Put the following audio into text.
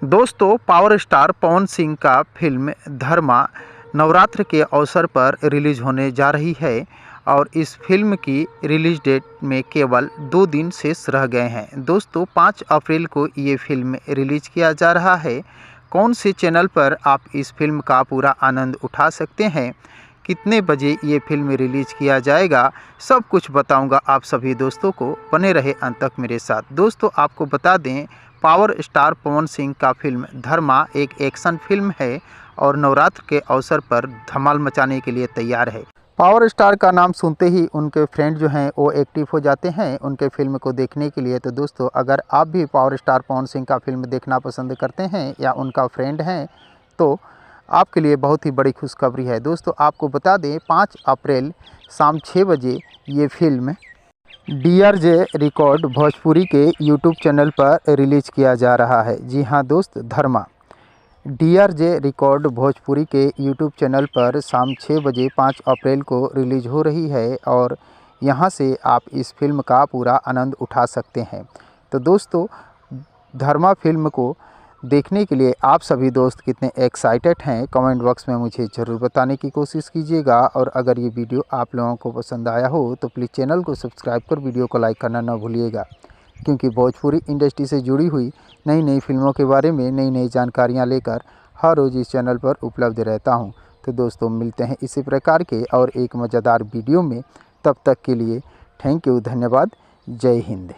दोस्तों, power star Pawan Singh का film धर्मा नवरात्र के अवसर पर रिलीज होने जा रही है और इस फिल्म की रिलीज डेट में केवल 2 दिन शेष रह गए हैं। दोस्तों, 5 अप्रैल को ये फिल्म रिलीज किया जा रहा है। कौन से चैनल पर आप इस फिल्म का पूरा आनंद उठा सकते हैं, कितने बजे ये फिल्म रिलीज किया जाएगा, सब कुछ बताऊंगा आप सभी दोस्तों को। बने रहे अंत तक मेरे साथ। दोस्तों, आपको बता दें, पावर स्टार पवन सिंह का फिल्म धर्मा एक एक्शन फिल्म है और नवरात्र के अवसर पर धमाल मचाने के लिए तैयार है। पावर स्टार का नाम सुनते ही उनके फ्रेंड जो हैं वो एक्टिव हो जाते हैं उनके फिल्म को देखने के लिए। तो दोस्तों, अगर आप भी पावर स्टार पवन सिंह का फिल्म देखना पसंद करते हैं या उनका फ्रेंड हैं तो आपके लिए बहुत ही बड़ी खुशखबरी है। दोस्तों, आपको बता दें, 5 अप्रैल शाम 6 बजे ये फिल्म DRJ रिकॉर्ड भोजपुरी के यूट्यूब चैनल पर रिलीज किया जा रहा है। जी हाँ दोस्त, धर्मा DRJ रिकॉर्ड भोजपुरी के यूट्यूब चैनल पर शाम 6 बजे 5 अप्रैल को रिलीज हो रही है और यहाँ से आप इस फिल्म का पूरा आनंद उठा सकते हैं। तो दोस्तों, धर्मा फिल्म को देखने के लिए आप सभी दोस्त कितने एक्साइटेड हैं, कमेंट बॉक्स में मुझे ज़रूर बताने की कोशिश कीजिएगा। और अगर ये वीडियो आप लोगों को पसंद आया हो तो प्लीज़ चैनल को सब्सक्राइब कर वीडियो को लाइक करना ना भूलिएगा, क्योंकि भोजपुरी इंडस्ट्री से जुड़ी हुई नई नई फिल्मों के बारे में नई नई जानकारियाँ लेकर हर रोज़ इस चैनल पर उपलब्ध रहता हूँ। तो दोस्तों, मिलते हैं इसी प्रकार के और एक मज़ेदार वीडियो में। तब तक के लिए थैंक यू, धन्यवाद, जय हिंद।